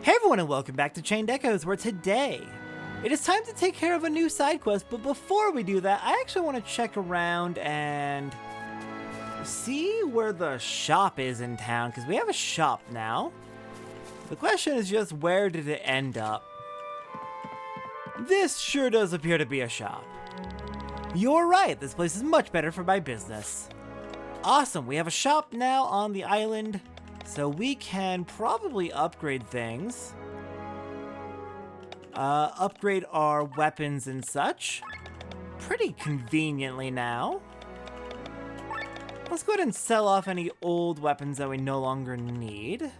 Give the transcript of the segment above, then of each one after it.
Hey everyone and welcome back to Chained Echoes, where today it is time to take care of a new side quest, but before we do that, I actually want to check around and see where the shop is in town, because we have a shop now. The question is just, where did it end up? This sure does appear to be a shop. You're right, this place is much better for my business. Awesome, we have a shop now on the island. So we can probably upgrade things. Upgrade our weapons and such. Pretty conveniently now. Let's go ahead and sell off any old weapons that we no longer need.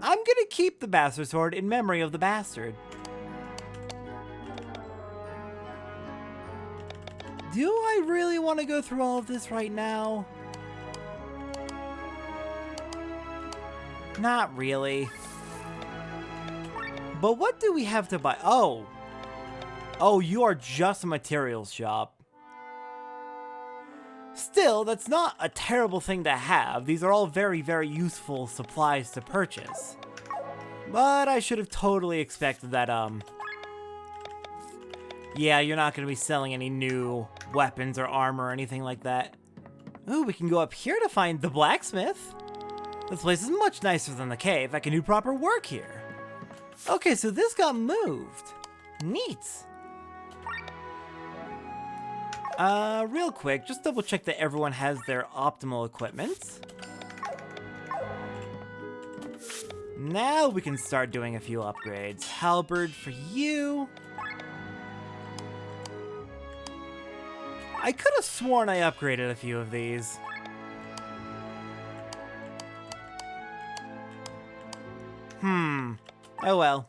I'm gonna keep the bastard sword in memory of the bastard. Do I really want to go through all of this right now? Not really. But what do we have to buy? Oh, you are just a materials shop. Still, that's not a terrible thing to have. These are all very, very useful supplies to purchase. But I should have totally expected that, yeah, you're not going to be selling any new weapons or armor or anything like that. Ooh, we can go up here to find the blacksmith. This place is much nicer than the cave. I can do proper work here. Okay, so this got moved. Neat. Real quick, just double check that everyone has their optimal equipment. Now we can start doing a few upgrades. Halberd for you. I could have sworn I upgraded a few of these. Oh well.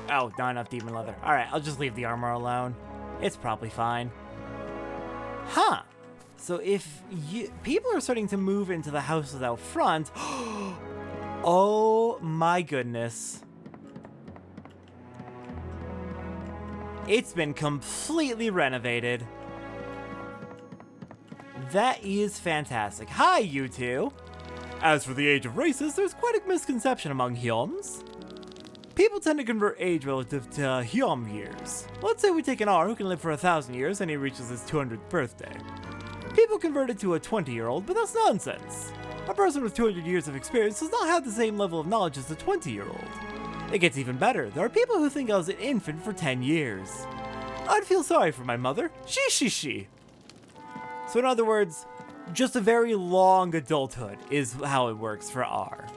Oh, not enough demon leather. Alright, I'll just leave the armor alone. It's probably fine. Huh. So if people are starting to move into the houses out front. Oh my goodness. It's been completely renovated. That is fantastic. Hi, you two. As for the age of races, there's quite a misconception among Hyoms. People tend to convert age relative to Hyom years. Let's say we take an R who can live for 1,000 years and he reaches his 200th birthday. People convert it to a 20-year-old, but that's nonsense. A person with 200 years of experience does not have the same level of knowledge as a 20-year-old. It gets even better. There are people who think I was an infant for 10 years. I'd feel sorry for my mother. She. So in other words, just a very long adulthood is how it works for R.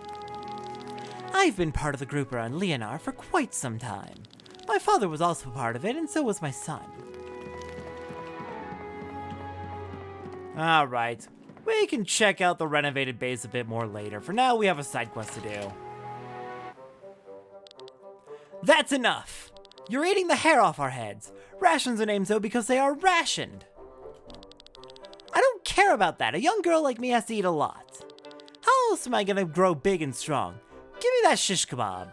I've been part of the group around Leonar for quite some time. My father was also part of it, and so was my son. Alright, we can check out the renovated base a bit more later. For now, we have a side quest to do. That's enough! You're eating the hair off our heads. Rations are named so because they are rationed. I don't care about that. A young girl like me has to eat a lot. How else am I gonna grow big and strong? Give me that shish kebab.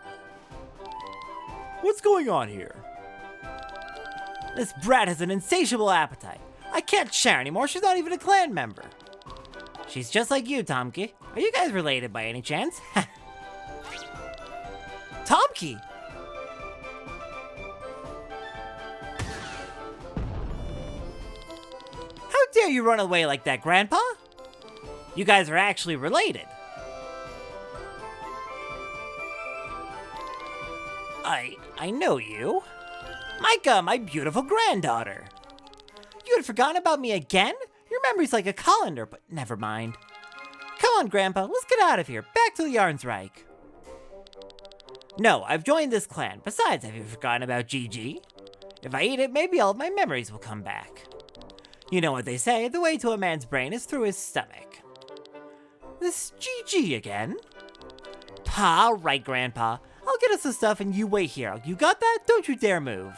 What's going on here? This brat has an insatiable appetite. I can't share anymore. She's not even a clan member. She's just like you, Tomki. Are you guys related by any chance? Tomki! How dare you run away like that, Grandpa? You guys are actually related. I know you. Mikah, my beautiful granddaughter. You had forgotten about me again? Your memory's like a colander, but never mind. Come on, Grandpa, let's get out of here. Back to the Yarnsreich. No, I've joined this clan. Besides, have you forgotten about Gigi? If I eat it, maybe all of my memories will come back. You know what they say, the way to a man's brain is through his stomach. This Gigi again? All right, Grandpa. I'll get us the stuff and you wait here. You got that? Don't you dare move.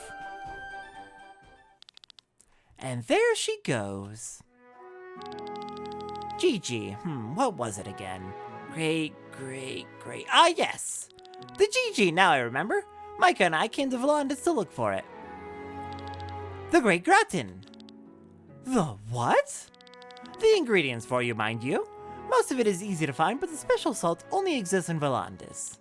And there she goes. Gigi. What was it again? Great. Ah, yes. The Gigi, now I remember. Mikah and I came to Volantis to look for it. The Great Gratin. The what? The ingredients for you, mind you. Most of it is easy to find, but the special salt only exists in Volandis.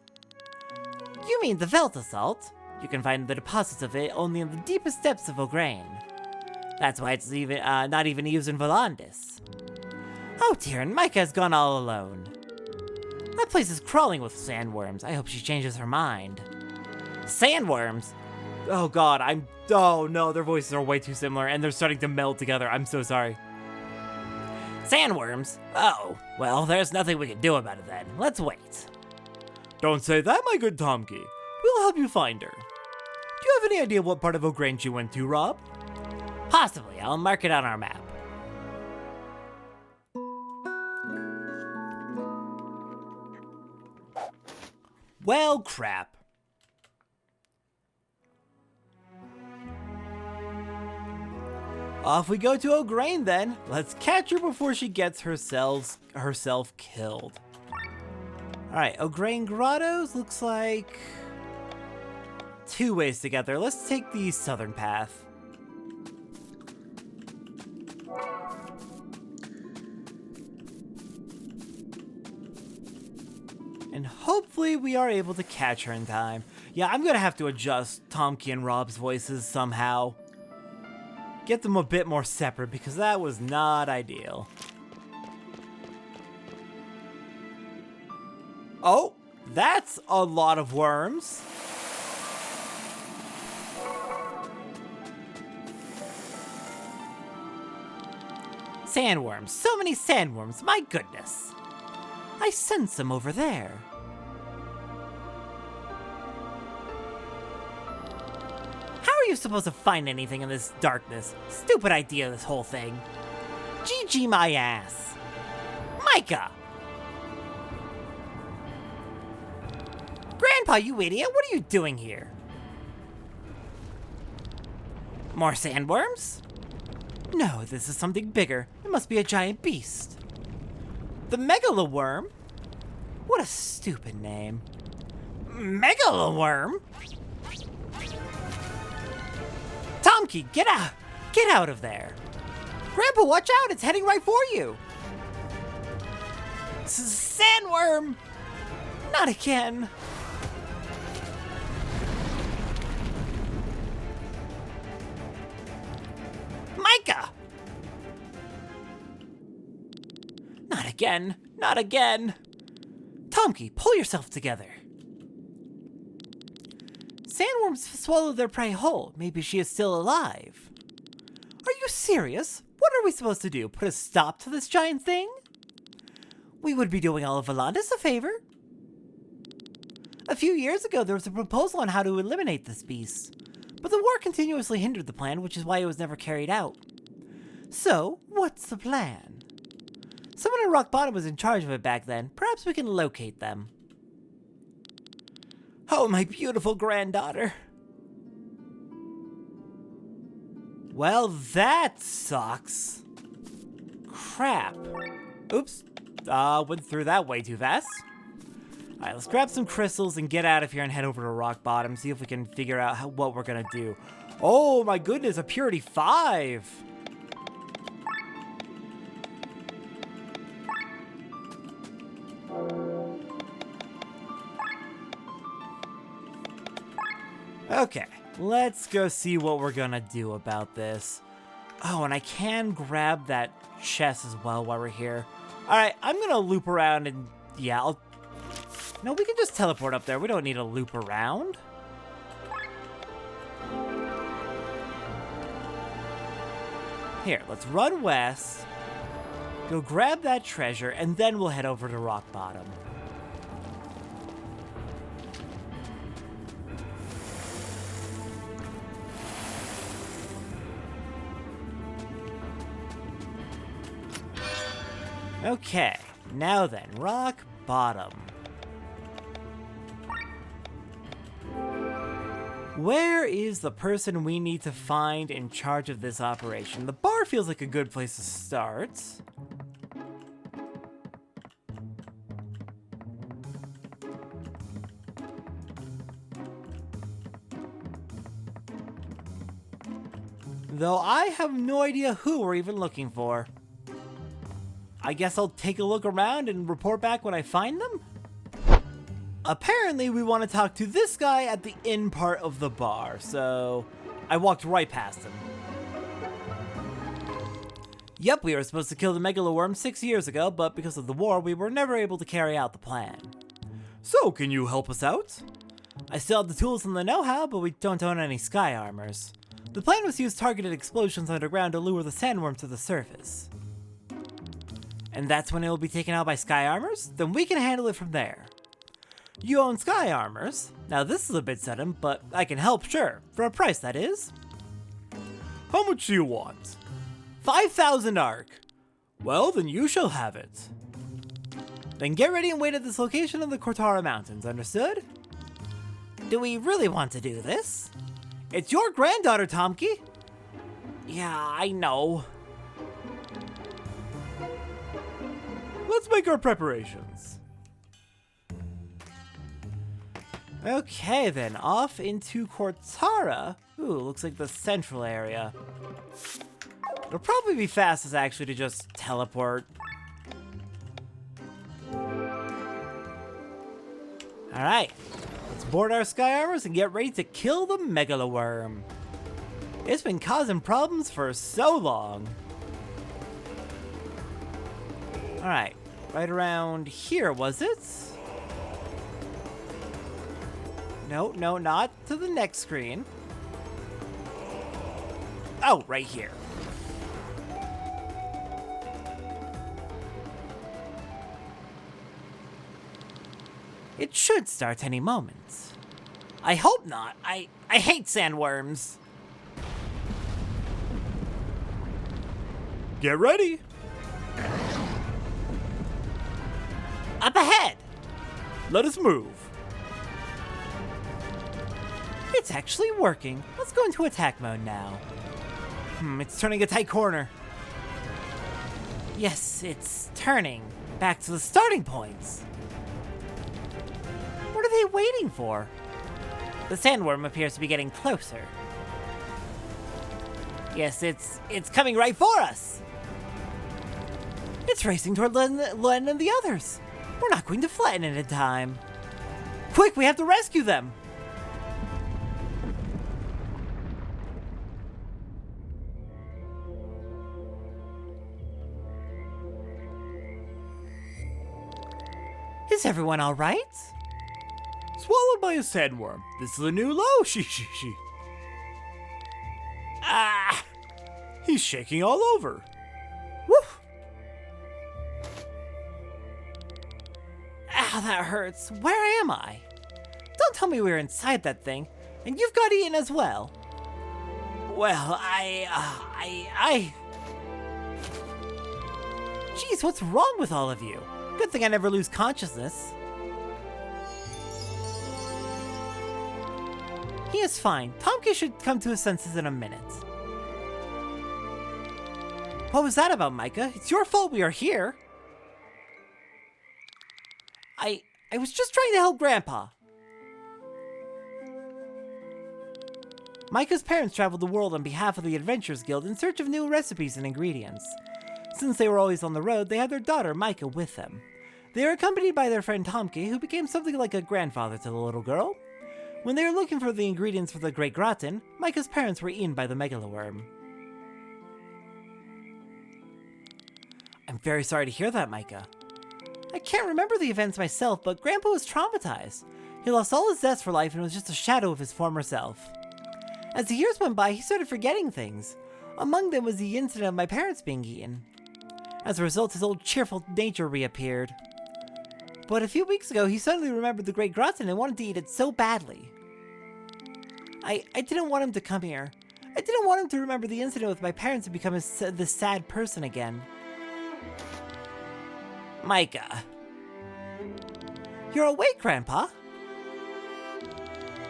You mean the Velta salt? You can find the deposits of it only in the deepest depths of O'Grain. That's why it's not even used in Volandis. Oh dear, and Mikah has gone all alone. That place is crawling with sandworms. I hope she changes her mind. Sandworms? Oh god, oh no, their voices are way too similar and they're starting to meld together. I'm so sorry. Sandworms? Oh, well, there's nothing we can do about it then. Let's wait. Don't say that, my good Tomki. We'll help you find her. Do you have any idea what part of O'Grain she went to, Rob? Possibly. I'll mark it on our map. Well, crap. Off we go to O'Grain then. Let's catch her before she gets herself killed. Alright, O'Grain Grottos looks like 2 ways to get there. Let's take the southern path. And hopefully we are able to catch her in time. Yeah, I'm gonna have to adjust Tomki and Rob's voices somehow. Get them a bit more separate because that was not ideal. Oh, that's a lot of worms. Sandworms, so many sandworms, my goodness. I sense them over there. How are you supposed to find anything in this darkness? Stupid idea, this whole thing. GG my ass. Mikah! Grandpa, you idiot, what are you doing here? More sandworms? No, this is something bigger. It must be a giant beast. The Megaloworm? What a stupid name. Megaloworm? Tomki, get out! Get out of there! Grandpa, watch out! It's heading right for you! Sandworm! Not again! Mikah! Not again! Not again! Tomki, pull yourself together. Sandworms swallow their prey whole. Maybe she is still alive. Are you serious? What are we supposed to do? Put a stop to this giant thing? We would be doing all of Volandis a favor. A few years ago, there was a proposal on how to eliminate this beast. But the war continuously hindered the plan, which is why it was never carried out. So, what's the plan? Someone at Rock Bottom was in charge of it back then. Perhaps we can locate them. Oh, my beautiful granddaughter. Well, that sucks. Crap. Oops. Went through that way too fast. Alright, let's grab some crystals and get out of here and head over to Rock Bottom. See if we can figure out what we're gonna do. Oh my goodness, a Purity 5! Okay, let's go see what we're gonna do about this. Oh, and I can grab that chest as well while we're here. Alright, I'm gonna loop around and, yeah, no, we can just teleport up there. We don't need to loop around. Here, let's run west, go grab that treasure, and then we'll head over to Rock Bottom. Okay, now then, Rock Bottom. Where is the person we need to find in charge of this operation? The bar feels like a good place to start. Though I have no idea who we're even looking for. I guess I'll take a look around and report back when I find them? Apparently, we want to talk to this guy at the inn part of the bar, so I walked right past him. Yep, we were supposed to kill the Megaloworm 6 years ago, but because of the war, we were never able to carry out the plan. So, can you help us out? I still have the tools and the know-how, but we don't own any sky armors. The plan was to use targeted explosions underground to lure the sandworm to the surface. And that's when it will be taken out by sky armors? Then we can handle it from there. You own sky armors? Now this is a bit sudden, but I can help, sure. For a price, that is. How much do you want? 5,000 arc. Well, then you shall have it. Then get ready and wait at this location in the Cortara Mountains, understood? Do we really want to do this? It's your granddaughter, Tomke. Yeah, I know. Let's make our preparations. Okay then, off into Cortara. Ooh, looks like the central area. It'll probably be fastest actually to just teleport. Alright, let's board our sky armors and get ready to kill the Megaloworm. It's been causing problems for so long. Alright, right around here, was it? No, not to the next screen. Oh, right here. It should start any moment. I hope not. I hate sandworms. Get ready. Up ahead. Let us move. It's actually working. Let's go into attack mode now. It's turning a tight corner. Yes, it's turning. Back to the starting points. What are they waiting for? The sandworm appears to be getting closer. Yes, it's coming right for us. It's racing toward Len and the others. We're not going to flatten it in time. Quick, we have to rescue them. Is everyone all right? Swallowed by a sandworm. This is a new low. She. Ah! He's shaking all over. Woof! Ow, that hurts. Where am I? Don't tell me we were inside that thing, and you've got eaten as well. Well, Jeez, what's wrong with all of you? Good thing I never lose consciousness. He is fine. Tomke should come to his senses in a minute. What was that about, Mikah? It's your fault we are here. I was just trying to help Grandpa. Mikah's parents traveled the world on behalf of the Adventurers Guild in search of new recipes and ingredients. Since they were always on the road, they had their daughter, Mikah, with them. They were accompanied by their friend Tomke, who became something like a grandfather to the little girl. When they were looking for the ingredients for the Great Gratin, Mikah's parents were eaten by the Megaloworm. I'm very sorry to hear that, Mikah. I can't remember the events myself, but Grandpa was traumatized. He lost all his zest for life and was just a shadow of his former self. As the years went by, he started forgetting things. Among them was the incident of my parents being eaten. As a result, his old cheerful nature reappeared. But a few weeks ago, he suddenly remembered the Great Gratin and wanted to eat it so badly. I didn't want him to come here. I didn't want him to remember the incident with my parents and become this sad person again. Mikah. You're awake, Grandpa?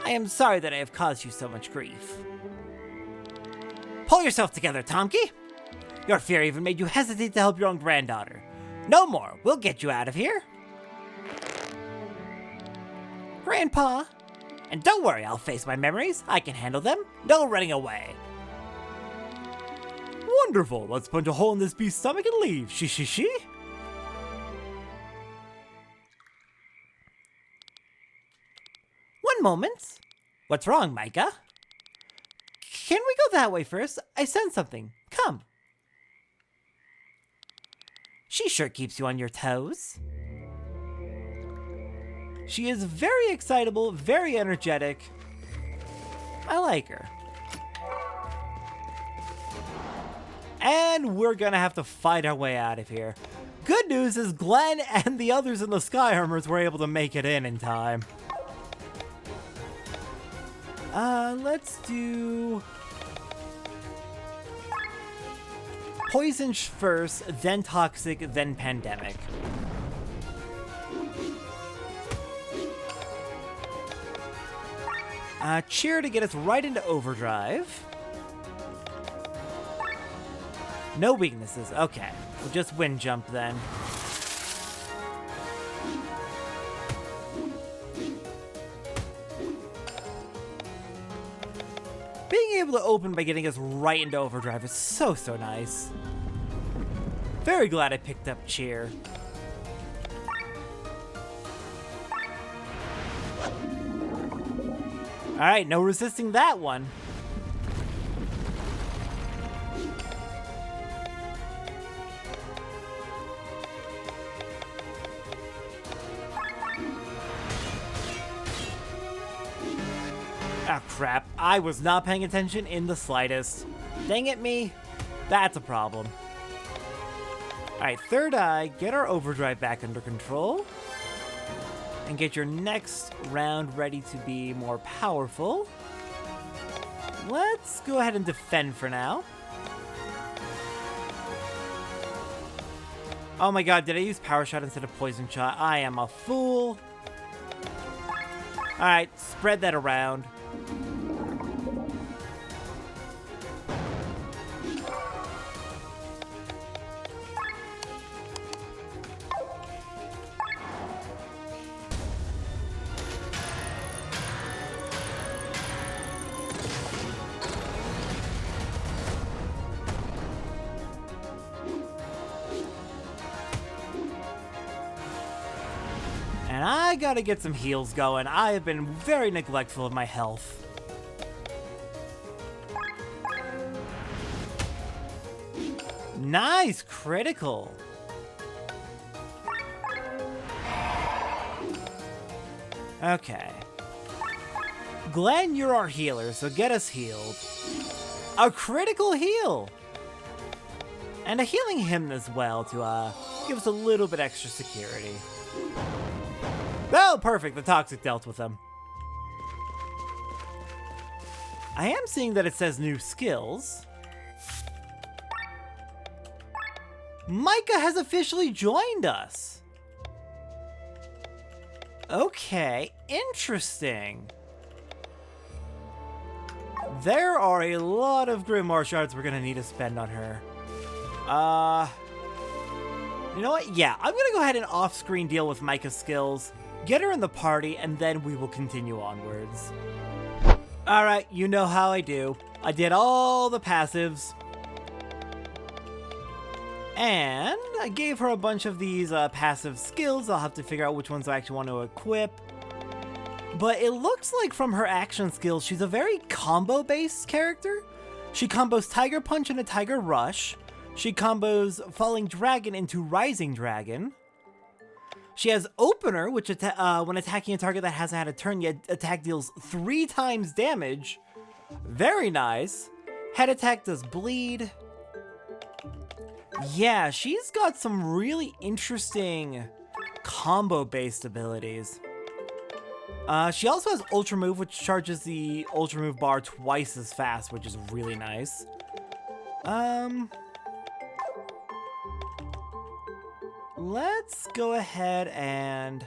I am sorry that I have caused you so much grief. Pull yourself together, Tomke. Your fear even made you hesitate to help your own granddaughter. No more. We'll get you out of here. Grandpa. And don't worry, I'll face my memories. I can handle them. No running away. Wonderful. Let's punch a hole in this beast's stomach and leave. She. moment. What's wrong, Mikah? Can we go that way first? I sense something. Come. She sure keeps you on your toes. She is very excitable, very energetic. I like her. And we're gonna have to fight our way out of here. Good news is Glenn and the others in the Sky Armors were able to make it in time. Let's do poison first, then toxic, then pandemic. Cheer to get us right into overdrive. No weaknesses. Okay. We'll just wind jump then. Being able to open by getting us right into overdrive is so nice. Very glad I picked up Cheer. Alright, no resisting that one. Ah, crap. I was not paying attention in the slightest. Dang it, me. That's a problem. Alright, third eye, get our overdrive back under control. And get your next round ready to be more powerful. Let's go ahead and defend for now. Oh my god, did I use Power Shot instead of Poison Shot? I am a fool. Alright, spread that around. And I gotta get some heals going. I have been very neglectful of my health. Nice critical. Okay. Glenn, you're our healer, so get us healed. A critical heal! And a healing hymn as well to give us a little bit extra security. Oh, perfect. The toxic dealt with them. I am seeing that it says new skills. Mikah has officially joined us. Okay, interesting. There are a lot of Grimoire shards we're gonna need to spend on her. You know what? Yeah, I'm gonna go ahead and off-screen deal with Mikah's skills. Get her in the party, and then we will continue onwards. Alright, you know how I do. I did all the passives. And I gave her a bunch of these passive skills. I'll have to figure out which ones I actually want to equip. But it looks like from her action skills, she's a very combo-based character. She combos Tiger Punch into Tiger Rush. She combos Falling Dragon into Rising Dragon. She has Opener, which when attacking a target that hasn't had a turn yet, attack deals 3 times damage. Very nice. Head attack does bleed. Yeah, she's got some really interesting combo-based abilities. She also has Ultra Move, which charges the Ultra Move bar twice as fast, which is really nice. Let's go ahead and...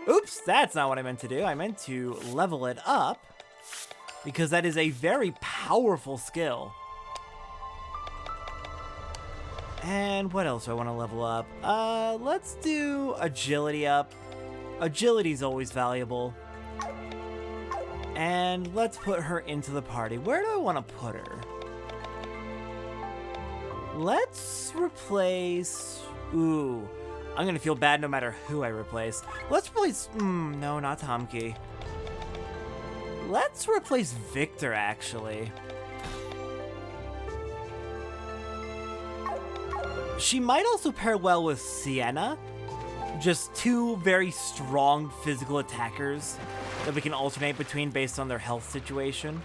Oops, that's not what I meant to do. I meant to level it up, because that is a very powerful skill. And what else do I want to level up? Let's do Agility up. Agility's always valuable. And let's put her into the party. Where do I want to put her? Let's replace... Ooh. I'm gonna feel bad no matter who I replace. Let's replace... no, not Tomki. Let's replace Victor, actually. She might also pair well with Sienna. Just two very strong physical attackers that we can alternate between based on their health situation.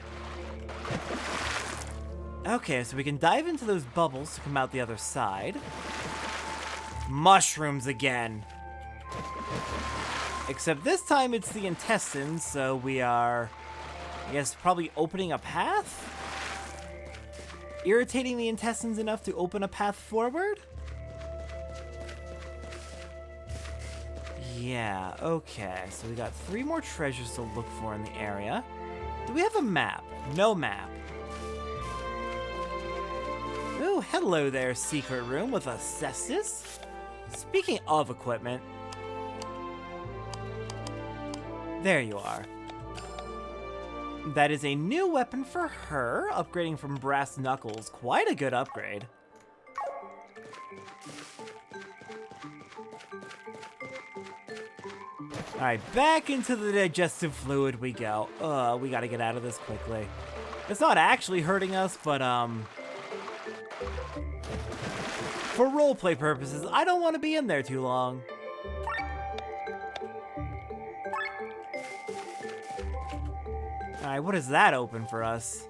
Okay, so we can dive into those bubbles to come out the other side. Mushrooms again. Except this time it's the intestines, so we are, I guess, probably opening a path? Irritating the intestines enough to open a path forward? Yeah, okay. So we got 3 more treasures to look for in the area. Do we have a map? No map. Oh, hello there, secret room with a cestus. Speaking of equipment, there you are. That is a new weapon for her, upgrading from brass knuckles. Quite a good upgrade. Alright, back into the digestive fluid we go. We gotta get out of this quickly. It's not actually hurting us, but, for roleplay purposes, I don't want to be in there too long. Alright, what does that open for us?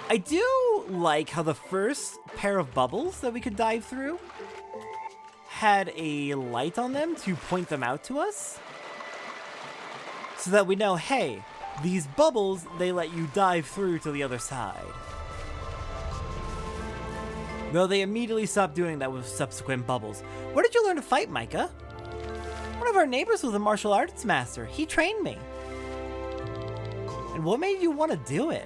I do like how the first pair of bubbles that we could dive through had a light on them to point them out to us. So that we know, hey, these bubbles, they let you dive through to the other side. Though they immediately stopped doing that with subsequent bubbles. Where did you learn to fight, Mikah? One of our neighbors was a martial arts master. He trained me. And what made you want to do it?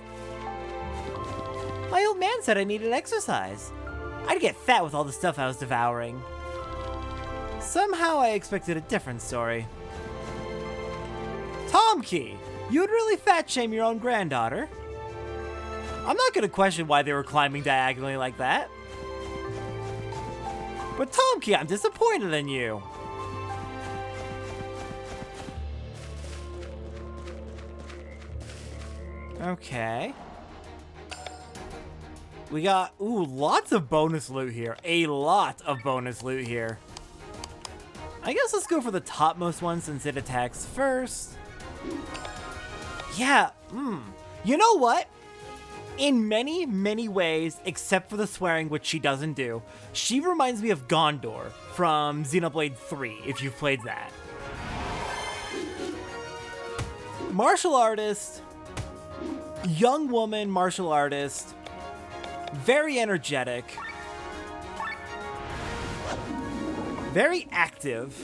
My old man said I needed exercise. I'd get fat with all the stuff I was devouring. Somehow I expected a different story. Tomki, you would really fat shame your own granddaughter. I'm not gonna question why they were climbing diagonally like that. But Tomki, I'm disappointed in you. Okay. We got, lots of bonus loot here. A lot of bonus loot here. I guess let's go for the topmost one since it attacks first. Yeah, You know what? In many, many ways, except for the swearing, which she doesn't do, she reminds me of Gondor from Xenoblade 3, if you've played that. Martial artist, young woman martial artist, very energetic, very active,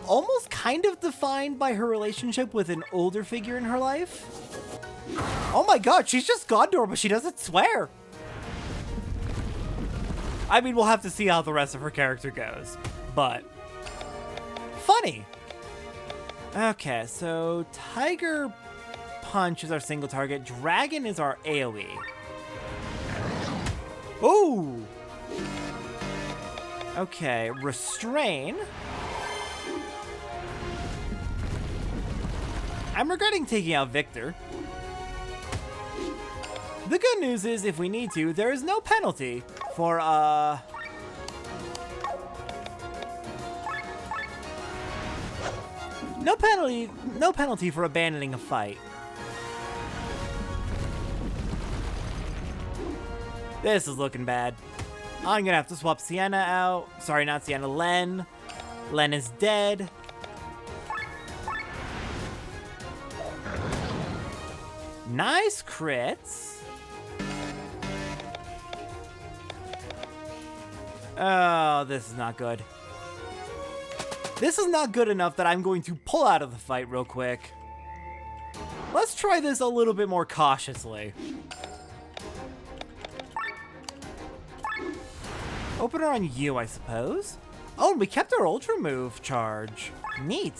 almost kind of defined by her relationship with an older figure in her life. Oh my god, she's just Gondor, but she doesn't swear. I mean, we'll have to see how the rest of her character goes, but funny. Okay, so Tiger Punch is our single target. Dragon is our AoE. Ooh! Okay, Restrain. I'm regretting taking out Victor. The good news is, if we need to, there is no penalty for, no penalty for abandoning a fight. This is looking bad. I'm gonna have to swap Sienna out. Sorry, not Sienna, Len. Len is dead. Nice crits. Oh, this is not good. This is not good enough that I'm going to pull out of the fight real quick. Let's try this a little bit more cautiously. Open her on you, I suppose. Oh, and we kept our ultra move charge. Neat.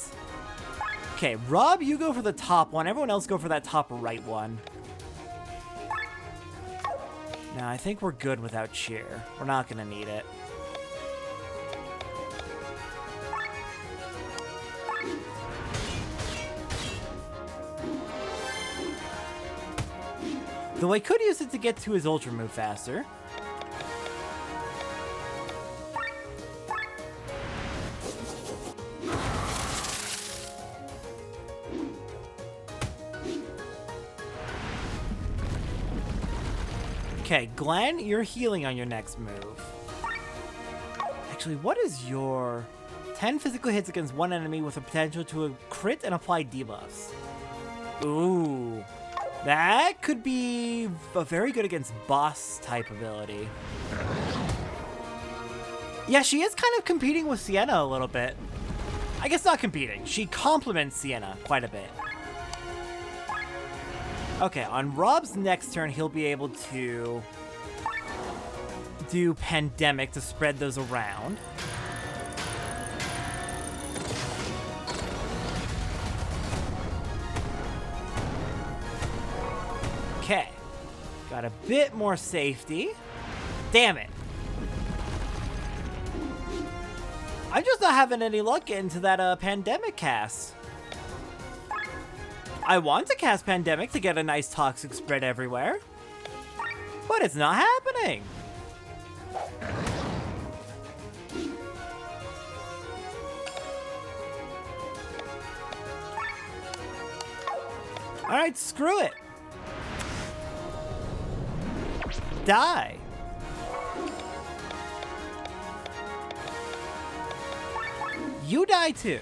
Okay, Rob, you go for the top one. Everyone else go for that top right one. No, I think we're good without cheer. We're not gonna need it. Though I could use it to get to his ultra move faster. Okay, Glenn, you're healing on your next move. Actually, what is your 10 physical hits against one enemy with a potential to crit and apply debuffs? Ooh, that could be very good against boss type ability. Yeah, she is kind of competing with Sienna a little bit. I guess not competing. She complements Sienna quite a bit. Okay, on Rob's next turn, he'll be able to do Pandemic to spread those around. Okay, got a bit more safety. Damn it. I'm just not having any luck getting to that Pandemic cast. I want to cast Pandemic to get a nice toxic spread everywhere, but it's not happening. All right, screw it. Die. You die too.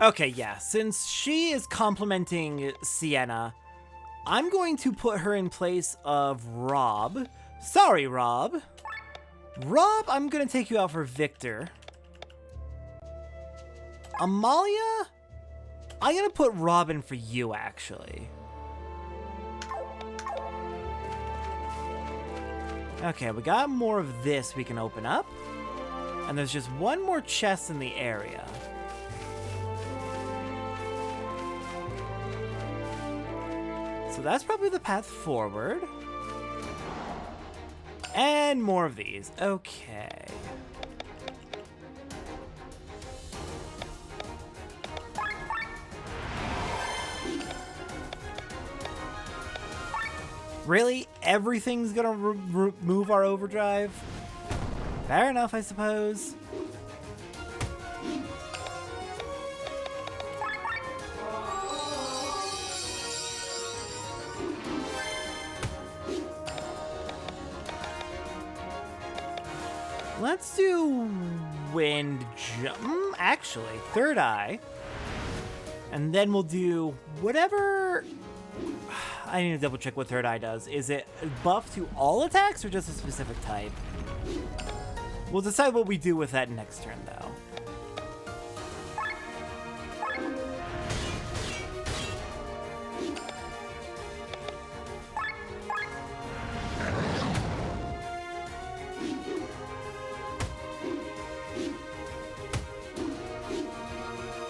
Okay, yeah, since she is complimenting Sienna, I'm going to put her in place of Rob. Sorry, Rob. Rob, I'm gonna take you out for Victor. Amalia, I'm gonna put Robin for you, actually. Okay, we got more of this we can open up. And there's just one more chest in the area. So that's probably the path forward. And more of these. Okay. Really? Everything's gonna remove our overdrive? Fair enough, I suppose. Let's do wind jump. Actually, third eye. And then we'll do whatever. I need to double check what third eye does. Is it buff to all attacks or just a specific type? We'll decide what we do with that next turn, though.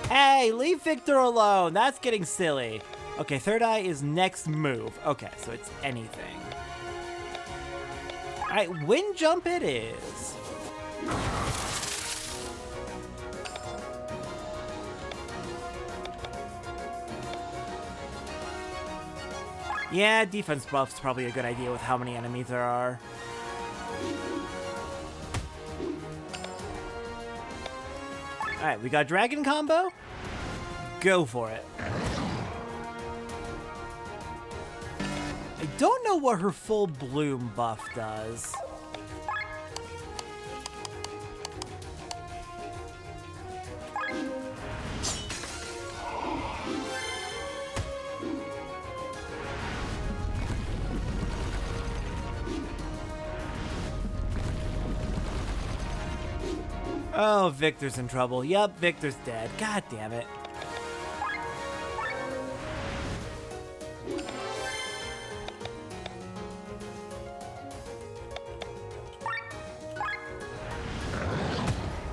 Hey, leave Victor alone. That's getting silly. Okay, third eye is next move. Okay, so it's anything. All right, wind jump it is. Yeah, defense buff's probably a good idea with how many enemies there are. All right, we got dragon combo. Go for it. I don't know what her full bloom buff does. Oh, Victor's in trouble. Yep, Victor's dead. God damn it.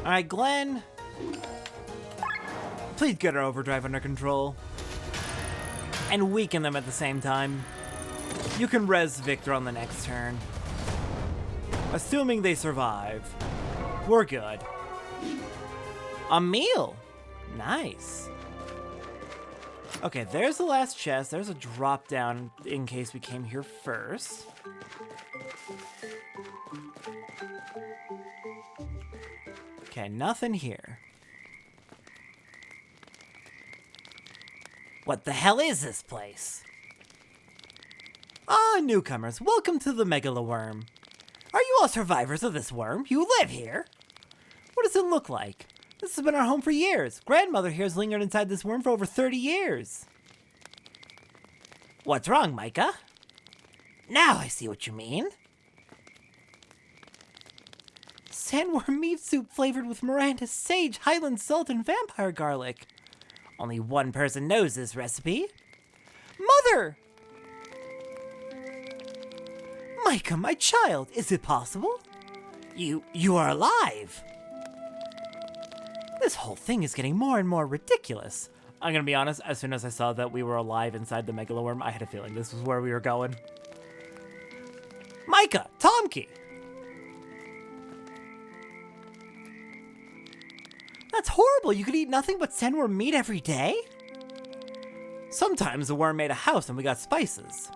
All right, Glenn. Please get our overdrive under control. and weaken them at the same time. You can res Victor on the next turn. Assuming they survive. We're good. A meal! Nice. Okay, there's the last chest. There's a drop down in case we came here first. Okay, nothing here. What the hell is this place? Ah, newcomers, welcome to the Megaloworm. Are you all survivors of this worm? You live here? What does it look like? This has been our home for years. Grandmother here has lingered inside this worm for over 30 years. What's wrong, Mikah? Now I see what you mean. Sandworm meat soup flavored with Miranda sage, Highland salt, and vampire garlic. Only one person knows this recipe. Mother! Mikah, my child, is it possible? You are alive! This whole thing is getting more and more ridiculous. I'm gonna be honest, as soon as I saw that we were alive inside the Megaloworm, I had a feeling this was where we were going. Mikah! Tomki! That's horrible! You could eat nothing but sandworm meat every day? Sometimes the worm made a house and we got spices.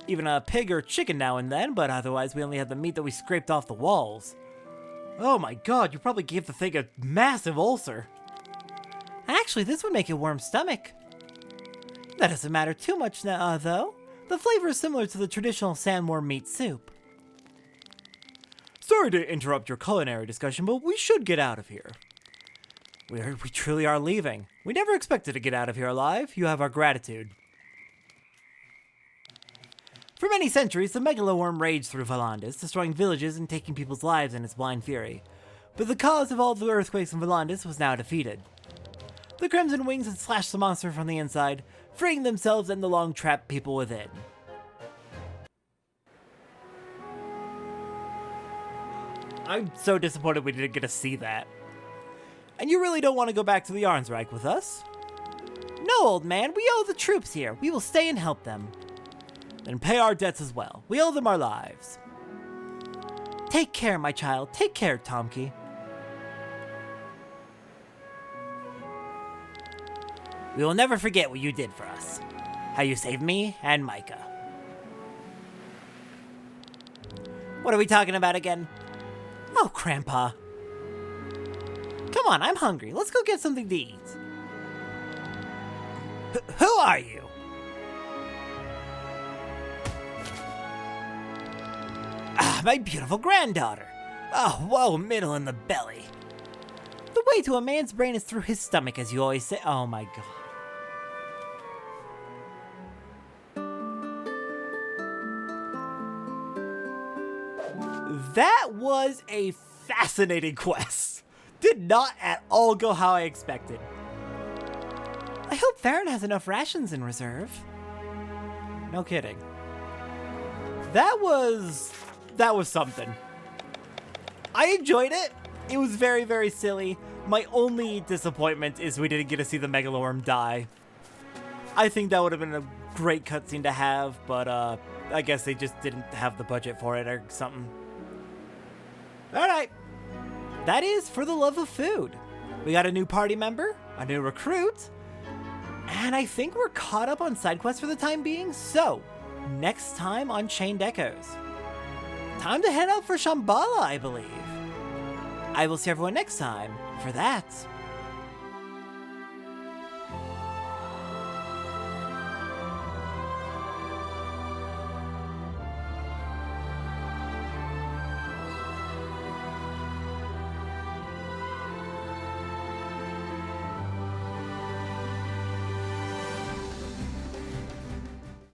Even a pig or chicken now and then, but otherwise we only had the meat that we scraped off the walls. Oh my god, you probably gave the thing a massive ulcer. Actually, this would make a worm's stomach. That doesn't matter too much now, though. The flavor is similar to the traditional sandworm meat soup. Sorry to interrupt your culinary discussion, but we should get out of here. We truly are leaving. We never expected to get out of here alive. You have our gratitude. For many centuries, the Megaloworm raged through Volandis, destroying villages and taking people's lives in its blind fury. But the cause of all the earthquakes in Volandis was now defeated. The Crimson Wings had slashed the monster from the inside, freeing themselves and the long-trapped people within. I'm so disappointed we didn't get to see that. And you really don't want to go back to the Arnsreich with us? No, old man, we owe the troops here. We will stay and help them. Then pay our debts as well. We owe them our lives. Take care, my child. Take care, Tomki. We will never forget what you did for us. How you saved me and Mikah. What are we talking about again? Oh, Grandpa. Come on, I'm hungry. Let's go get something to eat. Who are you? Ah, my beautiful granddaughter. Oh, whoa, middle in the belly. The way to a man's brain is through his stomach, as you always say. Oh my god. That was a fascinating quest. Did not at all go how I expected. I hope Farron has enough rations in reserve. No kidding. That was something. I enjoyed it. It was very, very silly. My only disappointment is we didn't get to see the Megaloworm die. I think that would have been a great cutscene to have, but I guess they just didn't have the budget for it or something. Alright. That is For the Love of Food. We got a new party member, a new recruit, and I think we're caught up on side quests for the time being, so next time on Chained Echoes. Time to head out for Shambhala, I believe. I will see everyone next time for that.